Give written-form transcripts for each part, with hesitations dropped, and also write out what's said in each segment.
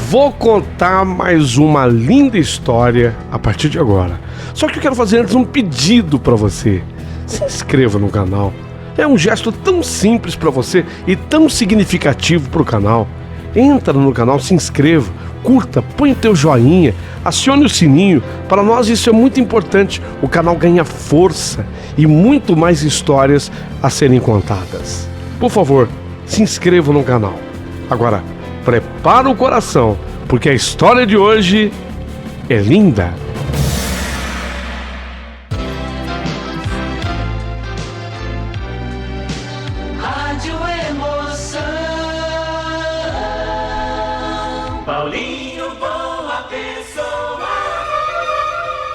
Vou contar mais uma linda história a partir de agora. Só que eu quero fazer antes um pedido para você. Se inscreva no canal. É um gesto tão simples para você e tão significativo para o canal. Entra no canal, se inscreva, curta, põe o teu joinha, acione o sininho. Para nós isso é muito importante. O canal ganha força e muito mais histórias a serem contadas. Por favor, se inscreva no canal. Agora, prepara o coração, porque a história de hoje é linda. Rádio Emoção. Paulinho Boa Pessoa.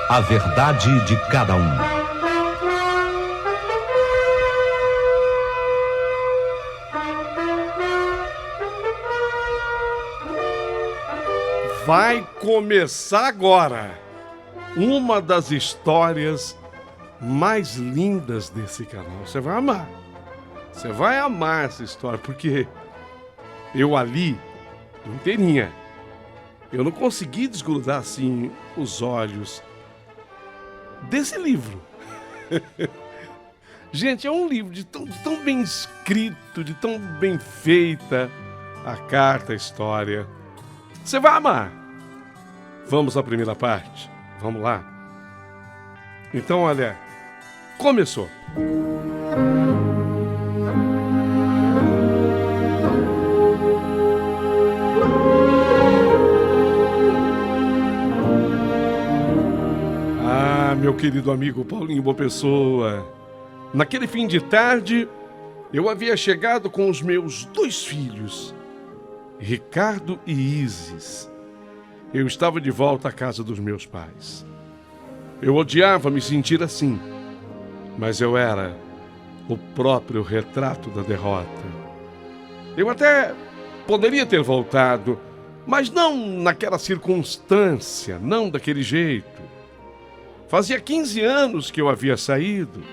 A verdade de cada um. Vai começar agora uma das histórias mais lindas desse canal. Você vai amar. Você vai amar essa história, porque eu ali, inteirinha, eu não consegui desgrudar assim os olhos desse livro. Gente, é um livro de tão bem escrito, de tão bem feita a carta, a história. Você vai amar. Vamos à primeira parte? Vamos lá? Então, olha, começou. Ah, meu querido amigo Paulinho Boa Pessoa, naquele fim de tarde, eu havia chegado com os meus 2 filhos, Ricardo e Isis. Eu estava de volta à casa dos meus pais. Eu odiava me sentir assim, mas eu era o próprio retrato da derrota. Eu até poderia ter voltado, mas não naquela circunstância, não daquele jeito. Fazia 15 anos que eu havia saído.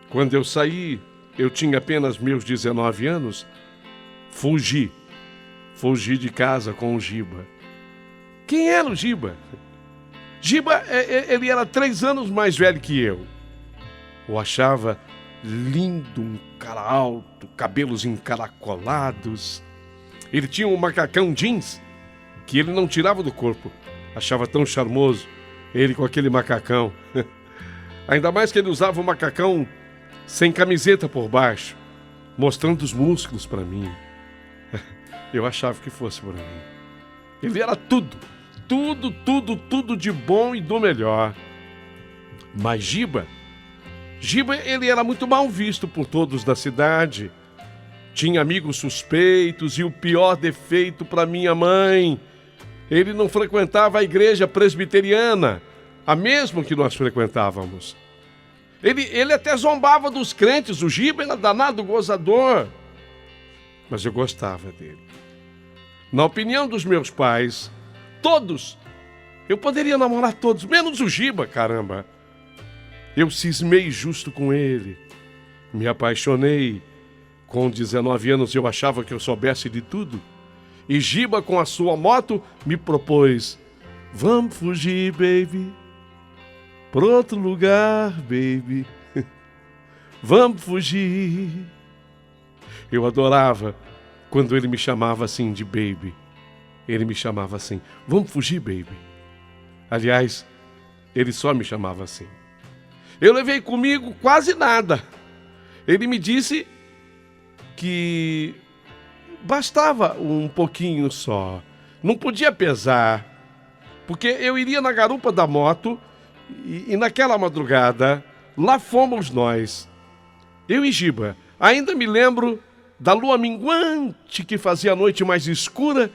Quando eu saí, eu tinha apenas meus 19 anos. Fugi de casa com o Giba. Quem era o Giba? Giba, ele era 3 anos mais velho que eu. Eu achava lindo, um cara alto, cabelos encaracolados. Ele tinha um macacão jeans que ele não tirava do corpo. Achava tão charmoso, ele com aquele macacão. Ainda mais que ele usava um macacão sem camiseta por baixo, mostrando os músculos para mim. Eu achava que fosse por mim. Ele era tudo de bom e do melhor. Mas Giba, ele era muito mal visto por todos da cidade. Tinha amigos suspeitos e o pior defeito para minha mãe: ele não frequentava a igreja presbiteriana, a mesma que nós frequentávamos. Ele até zombava dos crentes. O Giba era danado gozador. Mas eu gostava dele. Na opinião dos meus pais, todos, eu poderia namorar todos, menos o Giba, caramba. Eu cismei justo com ele. Me apaixonei. Com 19 anos eu achava que eu soubesse de tudo. E Giba, com a sua moto, me propôs: vamos fugir, baby, por outro lugar, baby. Vamos fugir. Eu adorava quando ele me chamava assim de baby. Ele me chamava assim: vamos fugir, baby. Aliás, ele só me chamava assim. Eu levei comigo quase nada. Ele me disse que bastava um pouquinho só. Não podia pesar, porque eu iria na garupa da moto e naquela madrugada, lá fomos nós. Eu e Giba. Ainda me lembro da lua minguante que fazia a noite mais escura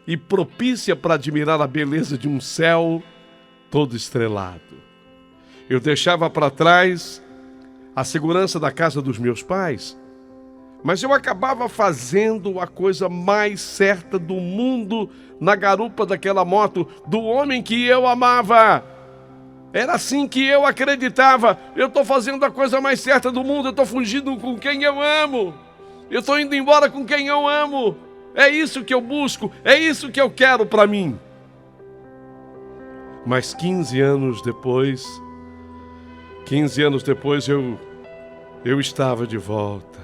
e propícia para admirar a beleza de um céu todo estrelado. Eu deixava para trás a segurança da casa dos meus pais, mas eu acabava fazendo a coisa mais certa do mundo na garupa daquela moto do homem que eu amava. Era assim que eu acreditava. Eu estou fazendo a coisa mais certa do mundo. Eu estou fugindo com quem eu amo. Eu estou indo embora com quem eu amo. é isso que eu busco, é isso que eu quero para mim. Mas 15 anos depois eu estava de volta.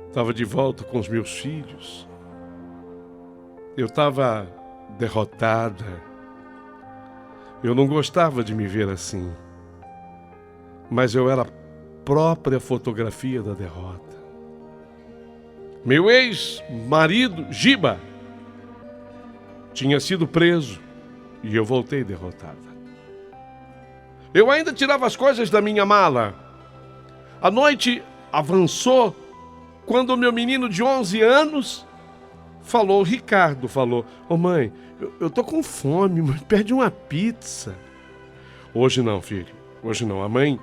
Estava de volta com os meus filhos. Eu estava derrotada. Eu não gostava de me ver assim. Mas eu era a própria fotografia da derrota. Meu ex-marido, Giba, tinha sido preso e eu voltei derrotada. Eu ainda tirava as coisas da minha mala. A noite avançou quando o meu menino de 11 anos falou, Ricardo falou, mãe, eu tô com fome, mas pede uma pizza. Hoje não, filho, hoje não. A mãe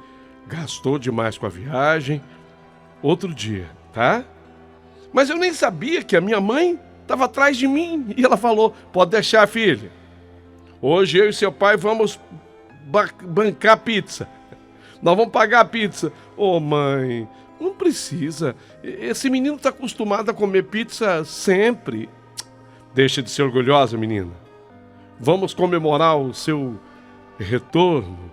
gastou demais com a viagem. Outro dia, tá? Mas eu nem sabia que a minha mãe estava atrás de mim. E ela falou, pode deixar, filha. Hoje eu e seu pai vamos bancar pizza. Nós vamos pagar a pizza. Mãe, não precisa. Esse menino está acostumado a comer pizza sempre. Deixa de ser orgulhosa, menina. Vamos comemorar o seu retorno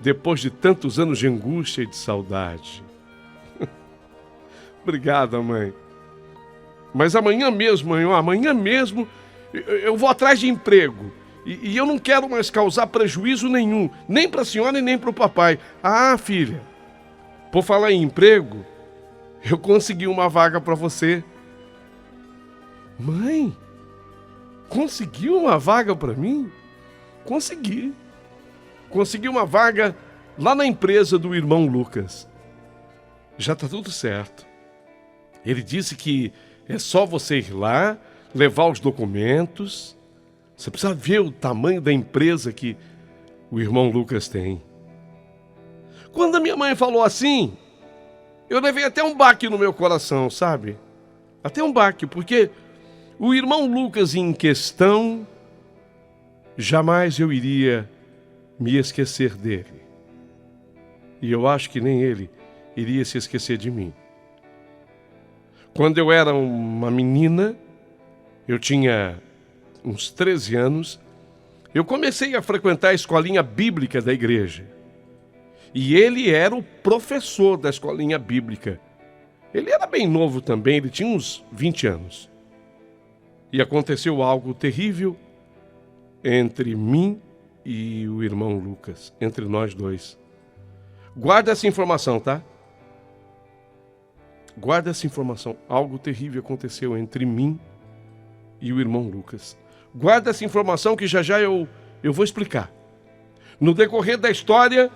depois de tantos anos de angústia e de saudade. Obrigada, mãe. Mas amanhã mesmo, eu vou atrás de emprego. E eu não quero mais causar prejuízo nenhum, nem para a senhora e nem para o papai. Ah, filha, por falar em emprego, eu consegui uma vaga para você. Mãe, conseguiu uma vaga para mim? Consegui. Consegui uma vaga lá na empresa do irmão Lucas. Já está tudo certo. Ele disse que é só você ir lá, levar os documentos. Você precisa ver o tamanho da empresa que o irmão Lucas tem. Quando a minha mãe falou assim, eu levei até um baque no meu coração, sabe? Até um baque, porque o irmão Lucas em questão, jamais eu iria me esquecer dele. E eu acho que nem ele iria se esquecer de mim. Quando eu era uma menina, eu tinha uns 13 anos, eu comecei a frequentar a escolinha bíblica da igreja. E ele era o professor da escolinha bíblica. Ele era bem novo também, ele tinha uns 20 anos. E aconteceu algo terrível entre mim e o irmão Lucas, entre nós dois. Guarda essa informação, tá? Guarda essa informação. Algo terrível aconteceu entre mim e o irmão Lucas. Guarda essa informação que já eu vou explicar. No decorrer da história,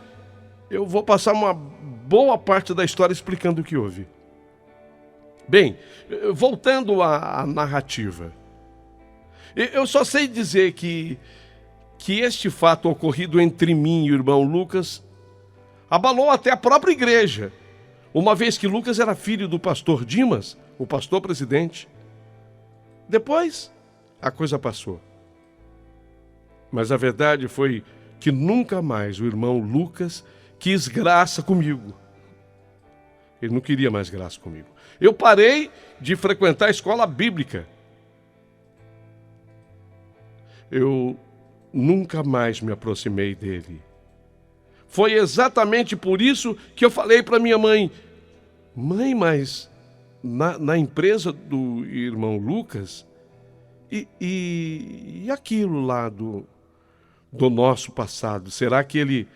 eu vou passar uma boa parte da história explicando o que houve. Bem, voltando à narrativa. Eu só sei dizer que este fato ocorrido entre mim e o irmão Lucas abalou até a própria igreja, uma vez que Lucas era filho do pastor Dimas, o pastor presidente. Depois, a coisa passou. Mas a verdade foi que nunca mais o irmão Lucas quis graça comigo. Ele não queria mais graça comigo. Eu parei de frequentar a escola bíblica. Eu nunca mais me aproximei dele. Foi exatamente por isso que eu falei para minha mãe, mãe, mas na empresa do irmão Lucas, e aquilo lá do nosso passado, será que ele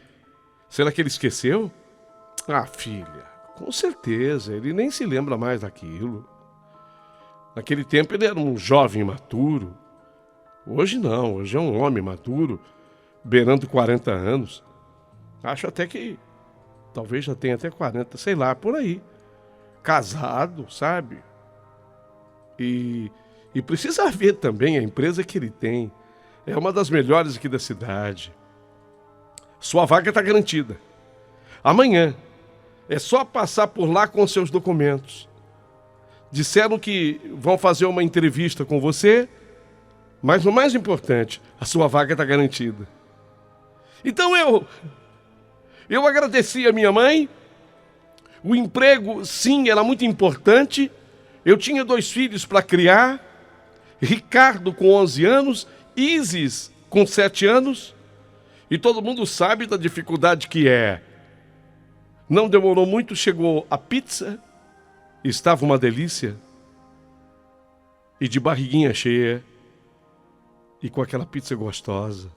esqueceu? Ah, filha, com certeza, ele nem se lembra mais daquilo. Naquele tempo ele era um jovem imaturo. Hoje não, hoje é um homem maduro, beirando 40 anos. Acho até que talvez já tenha até 40, sei lá, por aí. Casado, sabe? E precisa ver também a empresa que ele tem. É uma das melhores aqui da cidade. Sua vaga está garantida. Amanhã é só passar por lá com seus documentos. Disseram que vão fazer uma entrevista com você, mas o mais importante, a sua vaga está garantida. Então eu agradeci a minha mãe. O emprego, sim, era muito importante, Eu tinha 2 filhos para criar, Ricardo com 11 anos, Isis com 7 anos, e todo mundo sabe da dificuldade que é. Não demorou muito, chegou a pizza, estava uma delícia, e de barriguinha cheia, e com aquela pizza gostosa.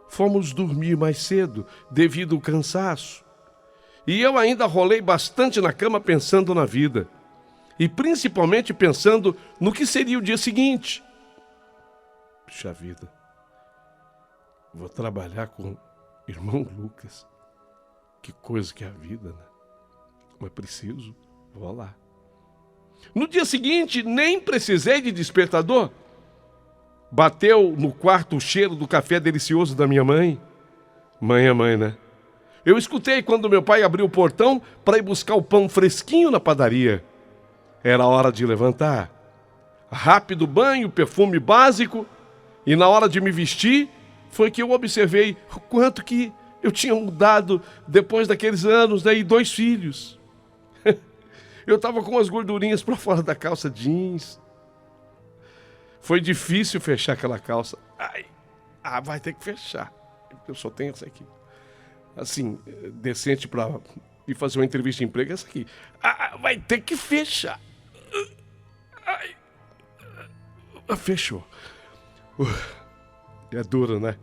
Fomos dormir mais cedo, devido ao cansaço. E eu ainda rolei bastante na cama pensando na vida. E principalmente pensando no que seria o dia seguinte. Puxa vida. Vou trabalhar com o irmão Lucas. Que coisa que é a vida, né? Mas preciso, vou lá. No dia seguinte, nem precisei de despertador. Bateu no quarto o cheiro do café delicioso da minha mãe. Mãe é mãe, né? Eu escutei quando meu pai abriu o portão para ir buscar o pão fresquinho na padaria. Era hora de levantar. Rápido banho, perfume básico. E na hora de me vestir, foi que eu observei o quanto que eu tinha mudado depois daqueles anos, né? E 2 filhos. Eu estava com as gordurinhas para fora da calça jeans. Foi difícil fechar aquela calça. Vai ter que fechar. Eu só tenho essa aqui. Assim, decente para ir fazer uma entrevista de emprego, essa aqui. Vai ter que fechar. Fechou. É duro, né?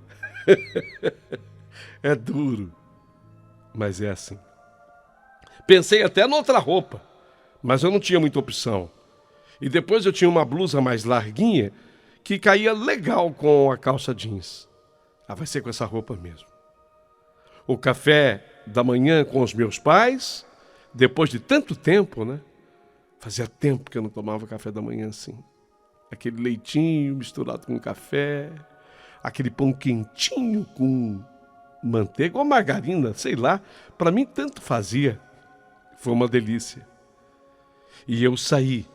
É duro. Mas é assim. Pensei até noutra roupa, mas eu não tinha muita opção. E depois eu tinha uma blusa mais larguinha que caía legal com a calça jeans. Vai ser com essa roupa mesmo. O café da manhã com os meus pais, depois de tanto tempo, né? Fazia tempo que eu não tomava café da manhã assim. Aquele leitinho misturado com café, aquele pão quentinho com manteiga ou margarina, sei lá. Para mim tanto fazia. Foi uma delícia. E eu saí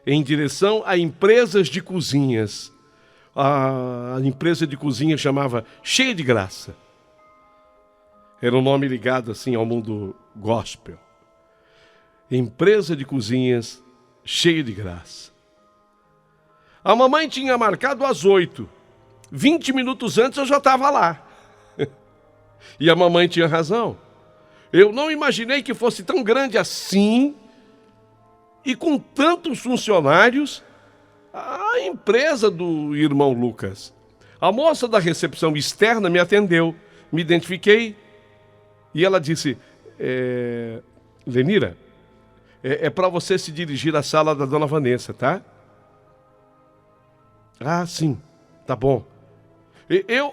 em direção a empresas de cozinhas. A empresa de cozinha chamava Cheia de Graça. Era um nome ligado assim ao mundo gospel. Empresa de cozinhas Cheia de Graça. A mamãe tinha marcado às 8. 20 minutos antes eu já estava lá. E a mamãe tinha razão. Eu não imaginei que fosse tão grande assim e com tantos funcionários a empresa do irmão Lucas. A moça da recepção externa me atendeu, me identifiquei e ela disse, Lenira, é para você se dirigir à sala da dona Vanessa, tá? Sim, tá bom.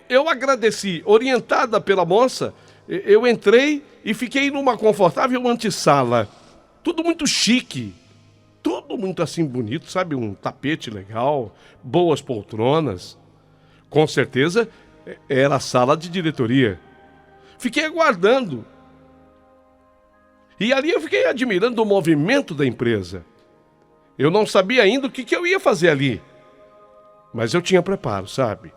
Eu agradeci, orientada pela moça, eu entrei e fiquei numa confortável antessala. Tudo muito chique, tudo muito assim bonito, sabe? Um tapete legal, boas poltronas. Com certeza era a sala de diretoria. Fiquei aguardando. E ali eu fiquei admirando o movimento da empresa. Eu não sabia ainda o que eu ia fazer ali. Mas eu tinha preparo, sabe?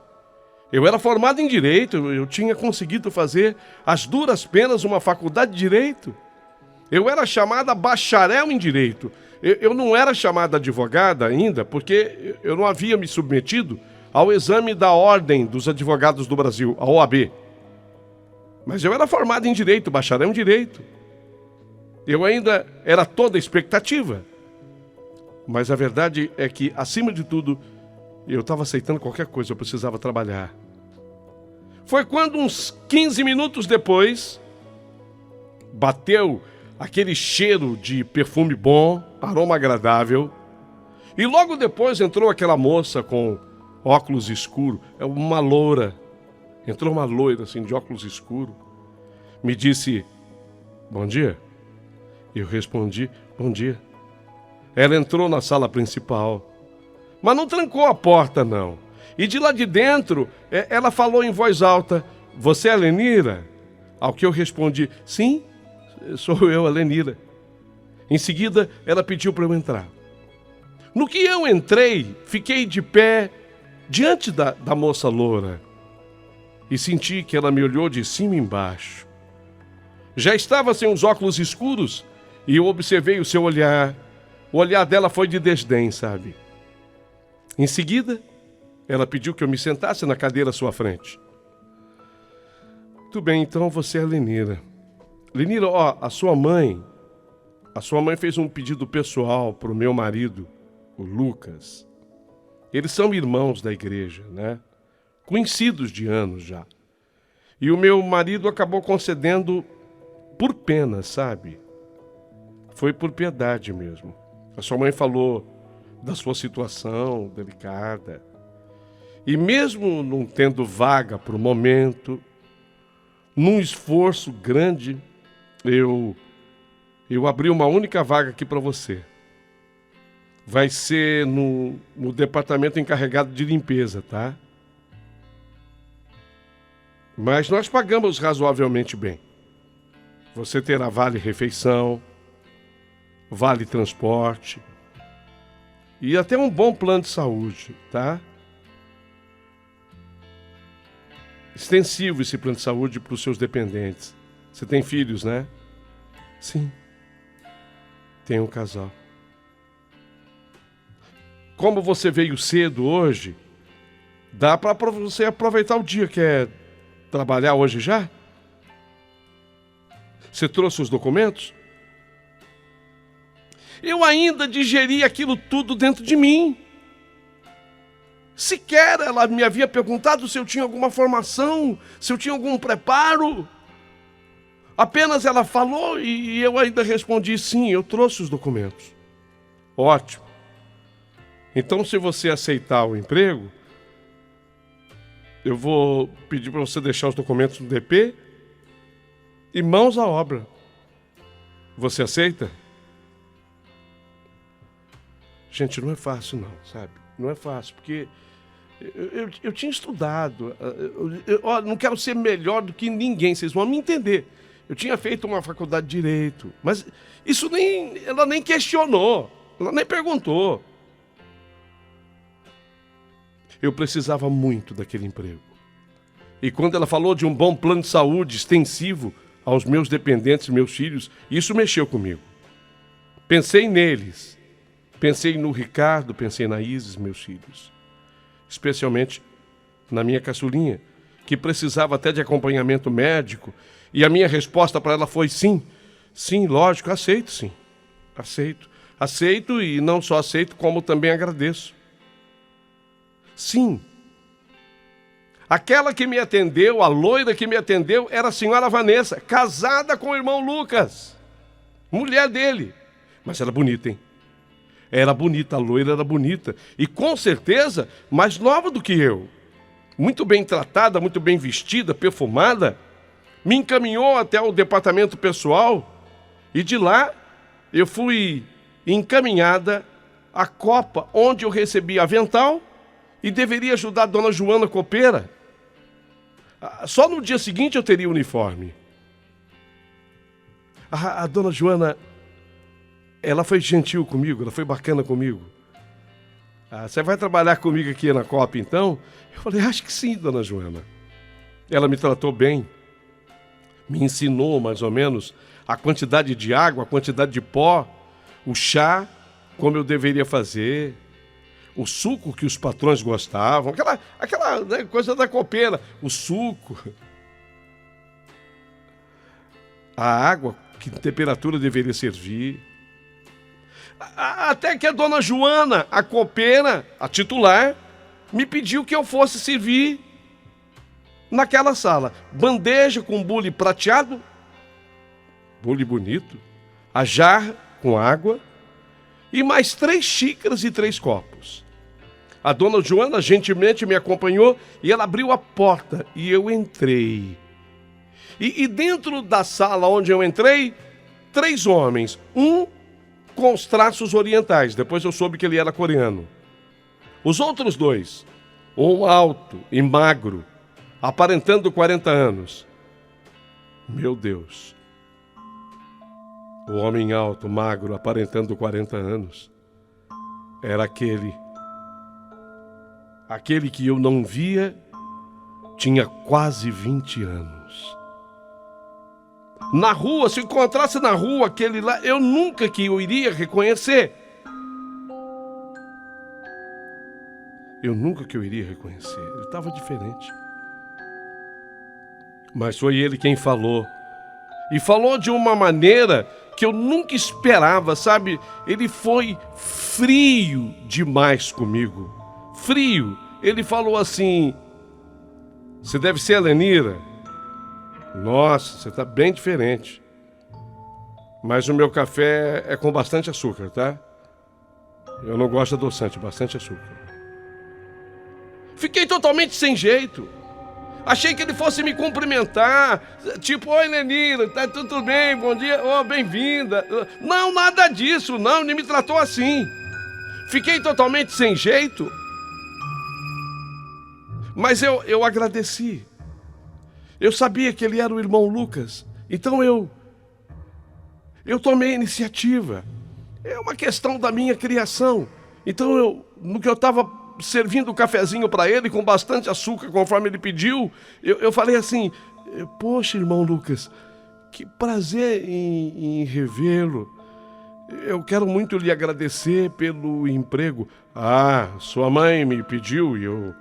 Eu era formado em Direito, eu tinha conseguido fazer às duras penas uma faculdade de Direito. Eu era chamada bacharel em Direito. Eu não era chamada advogada ainda, porque eu não havia me submetido ao exame da Ordem dos Advogados do Brasil, a OAB. Mas eu era formado em Direito, bacharel em Direito. Eu ainda era toda expectativa. Mas a verdade é que, acima de tudo, eu estava aceitando qualquer coisa, eu precisava trabalhar. Foi quando, uns 15 minutos depois, bateu aquele cheiro de perfume bom, aroma agradável, e logo depois entrou aquela moça com óculos escuros, uma loura. Entrou uma loira assim, de óculos escuros, me disse, bom dia. Eu respondi, bom dia. Ela entrou na sala principal, mas não trancou a porta, não. E de lá de dentro, ela falou em voz alta, você é a Lenira? Ao que eu respondi, sim, sou eu, a Lenira. Em seguida, ela pediu para eu entrar. No que eu entrei, fiquei de pé diante da moça loura e senti que ela me olhou de cima e embaixo. Já estava sem os óculos escuros e eu observei o seu olhar, O olhar dela foi de desdém, sabe? Em seguida, ela pediu que eu me sentasse na cadeira à sua frente. Muito bem, então você é a Lenira. Lenira, ó, a sua mãe fez um pedido pessoal para o meu marido, o Lucas. Eles são irmãos da igreja, né? Conhecidos de anos já. E o meu marido acabou concedendo por pena, sabe? Foi por piedade mesmo. A sua mãe falou da sua situação delicada. E mesmo não tendo vaga para o momento, num esforço grande, eu abri uma única vaga aqui para você. Vai ser no departamento encarregado de limpeza, tá? Mas nós pagamos razoavelmente bem. Você terá vale refeição, vale transporte e até um bom plano de saúde, tá? Extensivo esse plano de saúde para os seus dependentes. Você tem filhos, né? Sim. Tem um casal. Como você veio cedo hoje, dá para você aproveitar o dia. Quer trabalhar hoje já? Você trouxe os documentos? Eu ainda digeri aquilo tudo dentro de mim. Sequer ela me havia perguntado se eu tinha alguma formação, se eu tinha algum preparo. Apenas ela falou e eu ainda respondi, sim, eu trouxe os documentos. Ótimo. Então, se você aceitar o emprego, eu vou pedir para você deixar os documentos no DP e mãos à obra. Você aceita? Gente, não é fácil não, sabe? Não é fácil, porque eu tinha estudado. Eu não quero ser melhor do que ninguém, vocês vão me entender. Eu tinha feito uma faculdade de Direito, mas isso ela nem questionou, ela nem perguntou. Eu precisava muito daquele emprego. E quando ela falou de um bom plano de saúde extensivo aos meus dependentes, meus filhos, isso mexeu comigo. Pensei neles. Pensei no Ricardo, pensei na Isis, meus filhos. Especialmente na minha caçulinha, que precisava até de acompanhamento médico. E a minha resposta para ela foi sim. Sim, lógico, aceito sim. Aceito. Aceito e não só aceito, como também agradeço. Sim. Aquela que me atendeu, a loira que me atendeu, era a senhora Vanessa, casada com o irmão Lucas. Mulher dele. Mas era bonita, hein? Era bonita, a loira era bonita. E com certeza mais nova do que eu. Muito bem tratada, muito bem vestida, perfumada. Me encaminhou até o departamento pessoal. E de lá eu fui encaminhada à copa, onde eu recebi avental e deveria ajudar a dona Joana copeira. Só no dia seguinte eu teria o uniforme. A dona Joana, ela foi gentil comigo, ela foi bacana comigo. Você vai trabalhar comigo aqui na Copa, então? Eu falei, acho que sim, dona Joana. Ela me tratou bem, me ensinou mais ou menos a quantidade de água, a quantidade de pó, o chá, como eu deveria fazer, o suco que os patrões gostavam, aquela né, coisa da copeira, o suco, a água, que temperatura deveria servir. Até que a dona Joana, a copeira, a titular, me pediu que eu fosse servir naquela sala. Bandeja com bule prateado, bule bonito, a jarra com água e mais 3 xícaras e 3 copos. A dona Joana gentilmente me acompanhou e ela abriu a porta e eu entrei. E dentro da sala onde eu entrei, 3 homens, um com os traços orientais, depois eu soube que ele era coreano. Os outros 2, um alto e magro, aparentando 40 anos. Meu Deus. O homem alto, magro, aparentando 40 anos, era aquele que eu não via, tinha quase 20 anos. Na rua, se encontrasse na rua aquele lá, eu nunca que eu iria reconhecer. eu nunca que eu iria reconhecer. Ele estava diferente. Mas foi ele quem falou. E falou de uma maneira que eu nunca esperava, sabe? Ele foi frio demais comigo. Frio. Ele falou assim: você deve ser a Lenira. Nossa, você está bem diferente. Mas o meu café é com bastante açúcar, tá? Eu não gosto de adoçante, bastante açúcar. Fiquei totalmente sem jeito. Achei que ele fosse me cumprimentar. Tipo, oi, Lenira, tá tudo bem? Bom dia, bem-vinda. Não, nada disso, não, ele me tratou assim. Fiquei totalmente sem jeito. Mas eu agradeci. Eu sabia que ele era o irmão Lucas. Então eu tomei a iniciativa. É uma questão da minha criação. Então no que eu estava servindo o cafezinho para ele com bastante açúcar, conforme ele pediu, eu falei assim: poxa, irmão Lucas, que prazer em revê-lo. Eu quero muito lhe agradecer pelo emprego. Ah, sua mãe me pediu e eu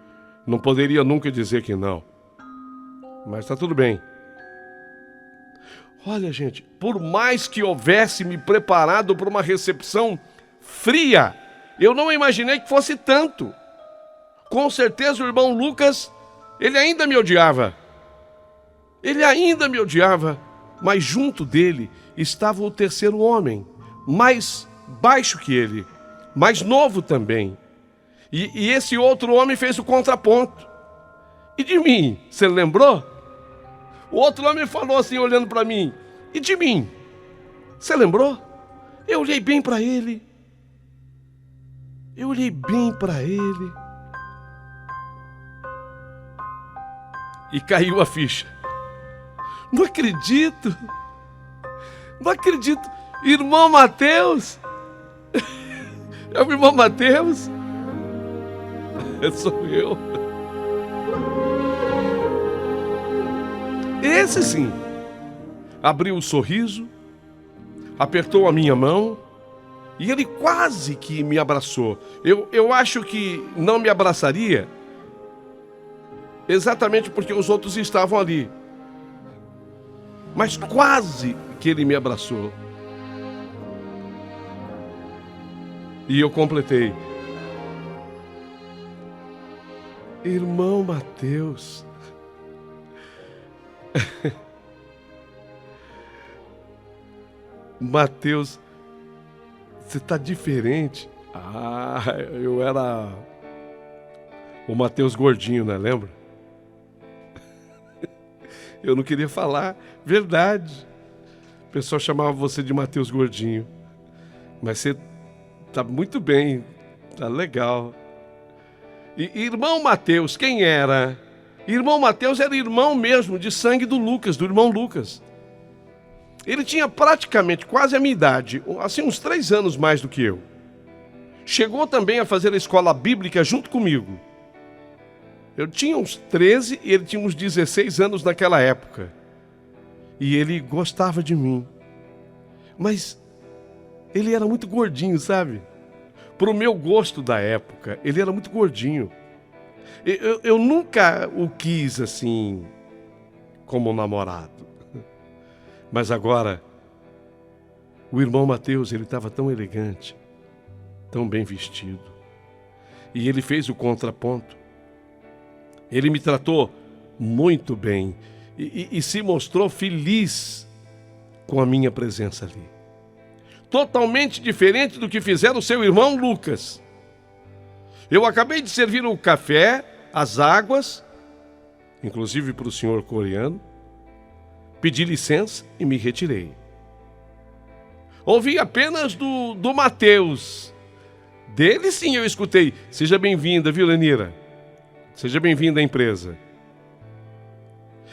não poderia nunca dizer que não. Mas tá tudo bem. Olha, gente, por mais que houvesse me preparado para uma recepção fria, eu não imaginei que fosse tanto. Com certeza o irmão Lucas, ele ainda me odiava. Ele ainda me odiava, mas junto dele estava o terceiro homem, mais baixo que ele, mais novo também. E esse outro homem fez o contraponto. E de mim, você lembrou? O outro homem falou assim, olhando para mim: e de mim? Você lembrou? Eu olhei bem para ele. Eu olhei bem para ele. E caiu a ficha. Não acredito. Não acredito. Irmão Mateus. É o irmão Mateus? Sou eu. Esse sim. Abriu o sorriso, apertou a minha mão e ele quase que me abraçou. Eu acho que não me abraçaria exatamente porque os outros estavam ali. Mas quase que ele me abraçou. E eu completei: irmão Mateus. Mateus, você tá diferente. Ah, eu era o Mateus gordinho, né? Lembra? Eu não queria falar, verdade. O pessoal chamava você de Mateus gordinho. Mas você tá muito bem, tá legal. E irmão Mateus, quem era? Irmão Mateus era irmão mesmo, de sangue do Lucas, do irmão Lucas. Ele tinha praticamente quase a minha idade, assim uns 3 anos mais do que eu. Chegou também a fazer a escola bíblica junto comigo. Eu tinha uns 13 e ele tinha uns 16 anos naquela época. E ele gostava de mim. Mas ele era muito gordinho, sabe? Pro meu gosto da época, ele era muito gordinho. Eu nunca o quis assim, como namorado. Mas agora, o irmão Mateus, ele estava tão elegante, tão bem vestido. E ele fez o contraponto. Ele me tratou muito bem e se mostrou feliz com a minha presença ali. Totalmente diferente do que fizeram o seu irmão Lucas. Eu acabei de servir o café, as águas, inclusive para o senhor coreano. Pedi licença e me retirei. Ouvi apenas do Mateus. Dele sim eu escutei: seja bem-vinda, viu, Lenira? Seja bem-vinda à empresa.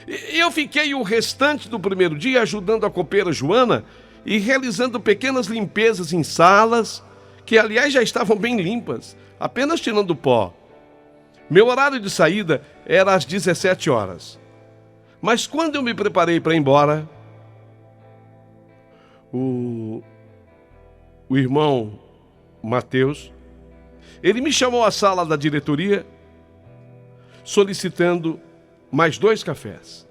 E eu fiquei o restante do primeiro dia ajudando a copeira Joana e realizando pequenas limpezas em salas, que aliás já estavam bem limpas, apenas tirando o pó. Meu horário de saída era às 17 horas. Mas quando eu me preparei para ir embora, o irmão Mateus Ele me chamou à sala da diretoria, solicitando mais 2 cafés.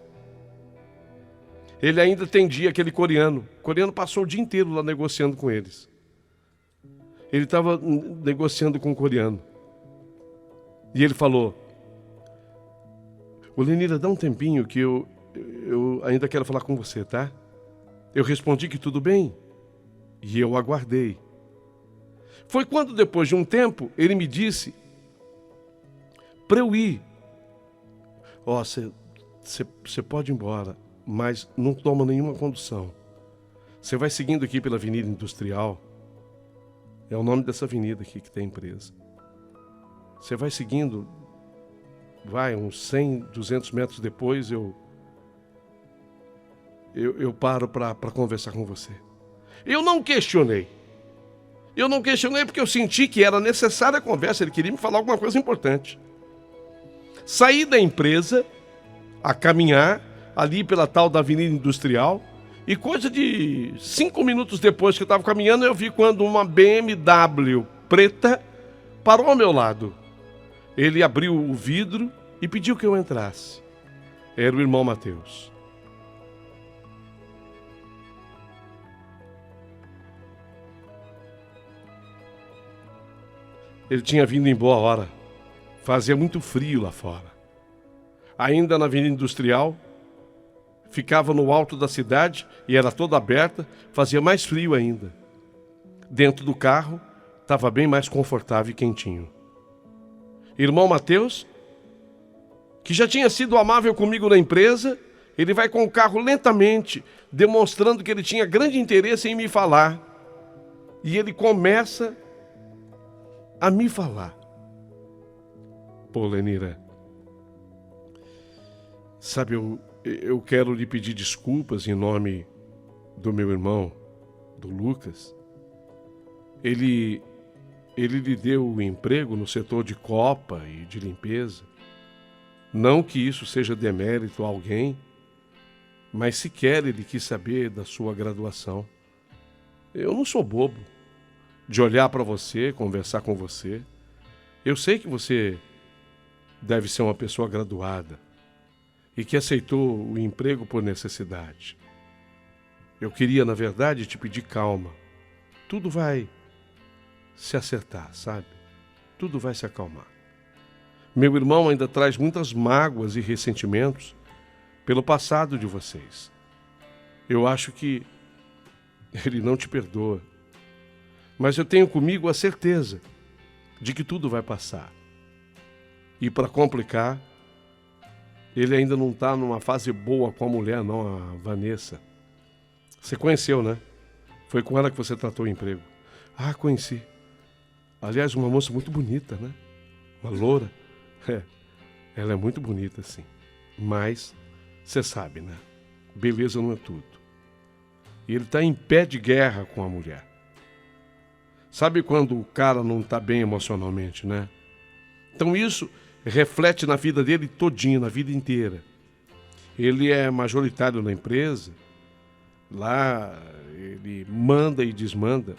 Ele ainda atendia aquele coreano. O coreano passou o dia inteiro lá negociando com eles. Ele estava negociando com o coreano. E ele falou: ô Lenira, dá um tempinho que eu ainda quero falar com você, tá? Eu respondi que tudo bem. E eu aguardei. Foi quando, depois de um tempo, ele me disse para eu ir. Ó, você pode ir embora, mas não toma nenhuma condução. Você vai seguindo aqui pela Avenida Industrial. É o nome dessa avenida aqui que tem a empresa. Você vai seguindo, vai uns 100, 200 metros depois, eu paro para conversar com você. Eu não questionei. Porque eu senti que era necessária a conversa. Ele queria me falar alguma coisa importante. Saí da empresa a caminhar ali pela tal da Avenida Industrial e coisa de 5 minutos depois que eu estava caminhando, eu vi quando uma BMW preta parou ao meu lado. Ele abriu o vidro e pediu que eu entrasse. Era o irmão Mateus. Ele tinha vindo em boa hora. Fazia muito frio lá fora. Ainda na Avenida Industrial, ficava no alto da cidade e era toda aberta, fazia mais frio ainda. Dentro do carro, estava bem mais confortável e quentinho. Irmão Mateus, que já tinha sido amável comigo na empresa, ele vai com o carro lentamente, demonstrando que ele tinha grande interesse em me falar. E ele começa a me falar. Pô, Lenira, sabe, eu quero lhe pedir desculpas em nome do meu irmão, do Lucas. Ele lhe deu o emprego no setor de copa e de limpeza. Não que isso seja demérito a alguém, mas sequer ele quis saber da sua graduação. Eu não sou bobo de olhar para você, conversar com você. Eu sei que você deve ser uma pessoa graduada e que aceitou o emprego por necessidade. Eu queria, na verdade, te pedir calma. Tudo vai se acertar, sabe? Tudo vai se acalmar. Meu irmão ainda traz muitas mágoas e ressentimentos pelo passado de vocês. Eu acho que ele não te perdoa. Mas eu tenho comigo a certeza de que tudo vai passar. E para complicar, ele ainda não está numa fase boa com a mulher, não, a Vanessa. Você conheceu, né? Foi com ela que você tratou o emprego. Ah, conheci. Aliás, uma moça muito bonita, né? Uma loura. Ela é muito bonita, sim. Mas, você sabe, né? Beleza não é tudo. E ele está em pé de guerra com a mulher. Sabe quando o cara não está bem emocionalmente, né? Então isso reflete na vida dele todinha, na vida inteira. Ele é majoritário na empresa. Lá ele manda e desmanda.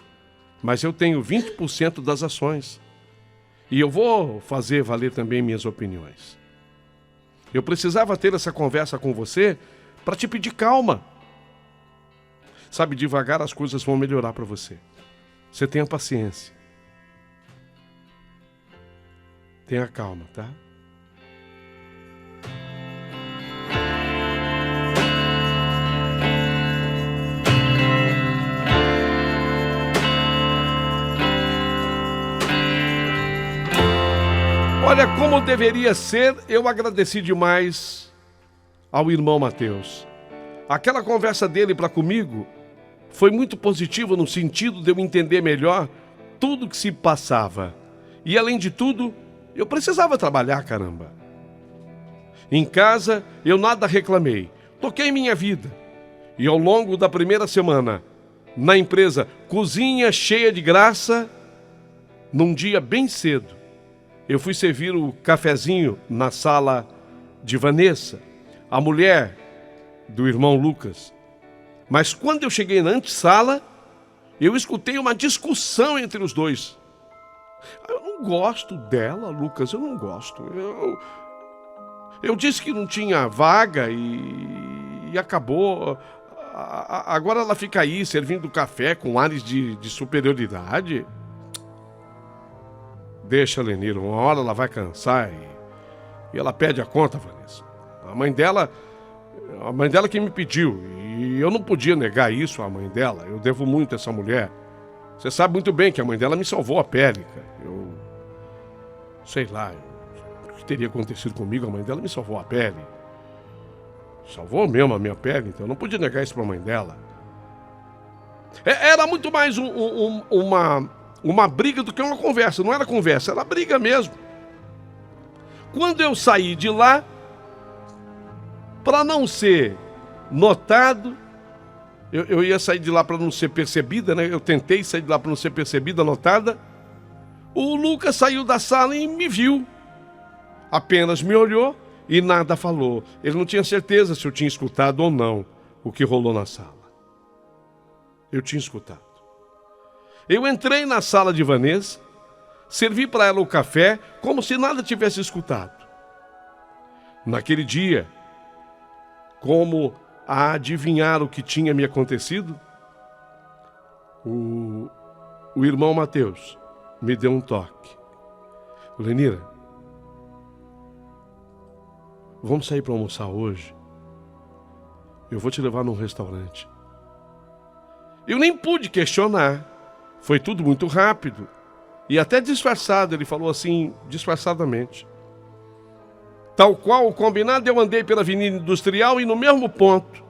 Mas eu tenho 20% das ações. E eu vou fazer valer também minhas opiniões. Eu precisava ter essa conversa com você para te pedir calma. Sabe, devagar as coisas vão melhorar para você. Você tenha paciência. Tenha calma, tá? Olha, como deveria ser, eu agradeci demais ao irmão Mateus. Aquela conversa dele para comigo foi muito positiva no sentido de eu entender melhor tudo que se passava. E além de tudo, eu precisava trabalhar, caramba. Em casa, eu nada reclamei. Toquei minha vida. E ao longo da primeira semana, na empresa, cozinha cheia de graça, num dia bem cedo, eu fui servir o cafezinho na sala de Vanessa, a mulher do irmão Lucas. Mas quando eu cheguei na antessala, eu escutei uma discussão entre os dois. Eu não gosto dela, Lucas, eu não gosto. Eu disse que não tinha vaga e acabou. Agora ela fica aí servindo café com ares de superioridade. Deixa, Lenira, uma hora ela vai cansar e ela pede a conta, Vanessa. A mãe dela que me pediu, e eu não podia negar isso à mãe dela. Eu devo muito a essa mulher. Você sabe muito bem que a mãe dela me salvou a pele, cara. Eu sei lá o que teria acontecido comigo, a mãe dela me salvou a pele. Salvou mesmo a minha pele, então eu não podia negar isso pra mãe dela. Era muito mais uma briga do que uma conversa. Não era conversa, era briga mesmo. Quando eu saí de lá, para não ser notado, eu ia sair de lá para não ser percebida, né? Eu tentei sair de lá para não ser percebida, notada. O Lucas saiu da sala e me viu. Apenas me olhou e nada falou. Ele não tinha certeza se eu tinha escutado ou não o que rolou na sala. Eu tinha escutado. Eu entrei na sala de Vanessa, servi para ela o café como se nada tivesse escutado. Naquele dia, como a adivinhar o que tinha me acontecido, o irmão Mateus me deu um toque. Lenira, vamos sair para almoçar hoje? Eu vou te levar num restaurante. Eu nem pude questionar. Foi tudo muito rápido e até disfarçado. Ele falou assim, disfarçadamente. Tal qual o combinado, eu andei pela Avenida Industrial e no mesmo ponto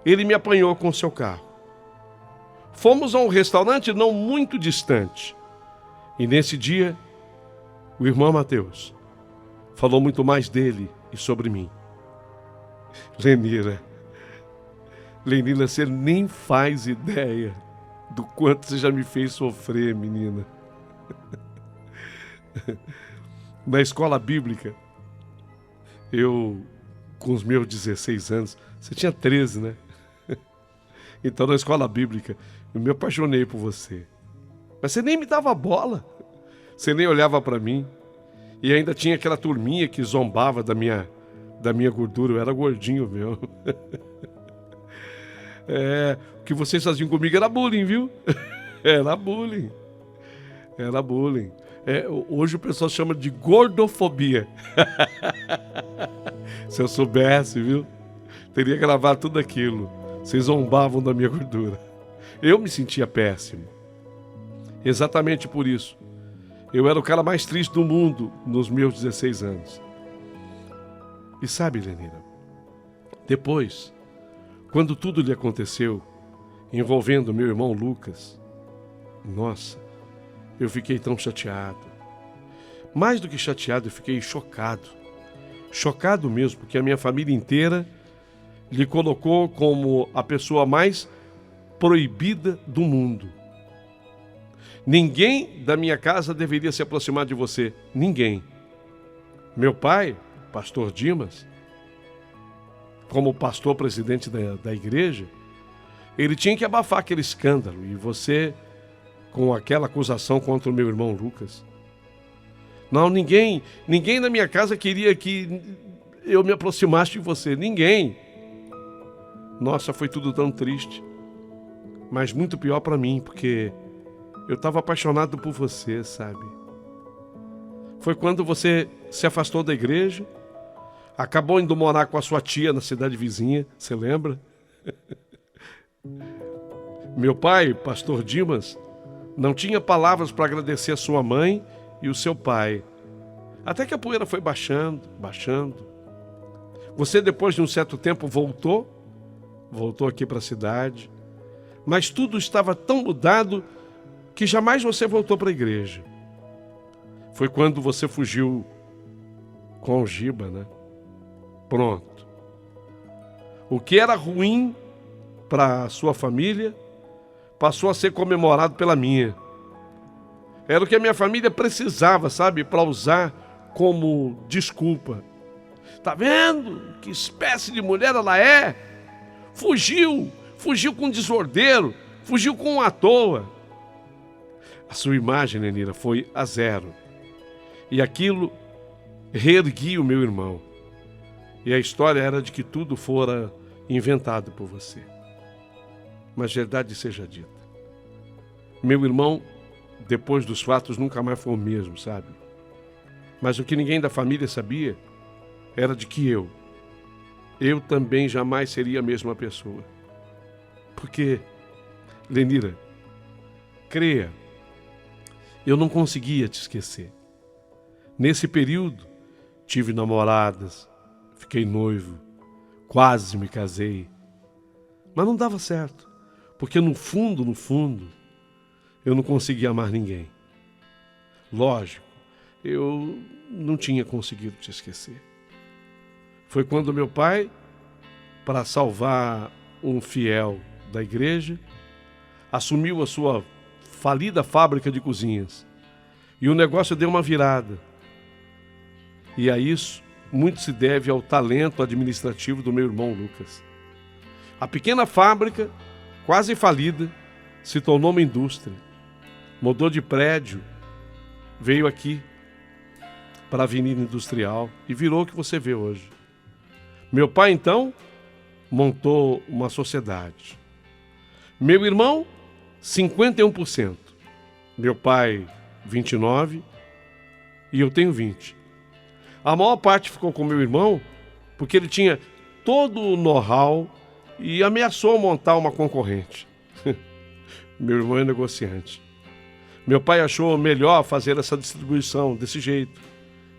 ele me apanhou com seu carro. Fomos a um restaurante não muito distante. E nesse dia, o irmão Mateus falou muito mais dele e sobre mim. Lenira, você nem faz ideia do quanto você já me fez sofrer, menina. Na escola bíblica, eu, com os meus 16 anos, você tinha 13, né? Então, na escola bíblica, eu me apaixonei por você. Mas você nem me dava bola. Você nem olhava para mim. E ainda tinha aquela turminha que zombava da minha gordura. Eu era gordinho mesmo. O que vocês faziam comigo era bullying, viu? Era bullying. Hoje o pessoal chama de gordofobia. Se eu soubesse, viu? Teria gravado tudo aquilo. Vocês zombavam da minha gordura. Eu me sentia péssimo. Exatamente por isso. Eu era o cara mais triste do mundo nos meus 16 anos. E sabe, Lenira, depois, quando tudo lhe aconteceu, envolvendo meu irmão Lucas, nossa, eu fiquei tão chateado. Mais do que chateado, eu fiquei chocado. Chocado mesmo, porque a minha família inteira lhe colocou como a pessoa mais proibida do mundo. Ninguém da minha casa deveria se aproximar de você. Ninguém. Meu pai, pastor Dimas, como pastor presidente da igreja, ele tinha que abafar aquele escândalo. E você, com aquela acusação contra o meu irmão Lucas. Não, ninguém na minha casa queria que eu me aproximasse de você. Ninguém. Nossa, foi tudo tão triste. Mas muito pior para mim, porque eu estava apaixonado por você, sabe? Foi quando você se afastou da igreja, acabou indo morar com a sua tia na cidade vizinha, você lembra? Meu pai, pastor Dimas, não tinha palavras para agradecer a sua mãe e o seu pai. Até que a poeira foi baixando. Você, depois de um certo tempo, voltou aqui para a cidade, mas tudo estava tão mudado que jamais você voltou para a igreja. Foi quando você fugiu com o Giba, né? Pronto. O que era ruim para a sua família passou a ser comemorado pela minha. Era o que a minha família precisava, sabe? Para usar como desculpa. Tá vendo? Que espécie de mulher ela é? Fugiu com um desordeiro, fugiu com um à toa. A sua imagem, Lenira, foi a zero. E aquilo reerguia o meu irmão. E a história era de que tudo fora inventado por você. Mas verdade seja dita. Meu irmão, depois dos fatos, nunca mais foi o mesmo, sabe? Mas o que ninguém da família sabia era de que eu também jamais seria a mesma pessoa. Porque, Lenira, creia, eu não conseguia te esquecer. Nesse período, tive namoradas, fiquei noivo, quase me casei. Mas não dava certo, porque no fundo, eu não conseguia amar ninguém. Lógico, eu não tinha conseguido te esquecer. Foi quando meu pai, para salvar um fiel da igreja, assumiu a sua falida fábrica de cozinhas. E o negócio deu uma virada. E a isso, muito se deve ao talento administrativo do meu irmão Lucas. A pequena fábrica, quase falida, se tornou uma indústria. Mudou de prédio, veio aqui para a Avenida Industrial e virou o que você vê hoje. Meu pai, então, montou uma sociedade. Meu irmão, 51%. Meu pai, 29%. E eu tenho 20%. A maior parte ficou com meu irmão porque ele tinha todo o know-how e ameaçou montar uma concorrente. Meu irmão é negociante. Meu pai achou melhor fazer essa distribuição desse jeito.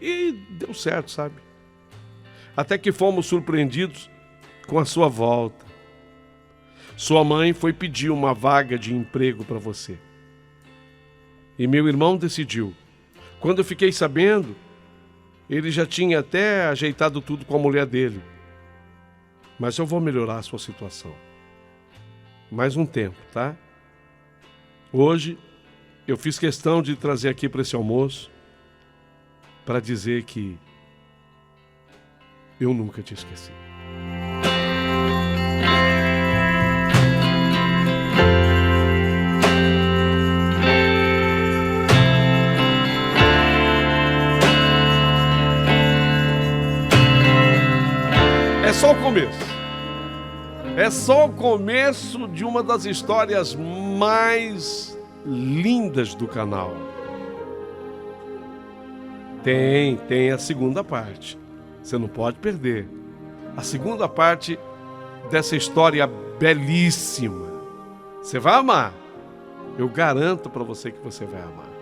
E deu certo, sabe? Até que fomos surpreendidos com a sua volta. Sua mãe foi pedir uma vaga de emprego para você. E meu irmão decidiu. Quando eu fiquei sabendo, ele já tinha até ajeitado tudo com a mulher dele. Mas eu vou melhorar a sua situação. Mais um tempo, tá? Hoje, eu fiz questão de trazer aqui para esse almoço para dizer que eu nunca te esqueci. É só o começo. É só o começo de uma das histórias mais lindas do canal. Tem a segunda parte. Você não pode perder. A segunda parte dessa história belíssima. Você vai amar. Eu garanto para você que você vai amar.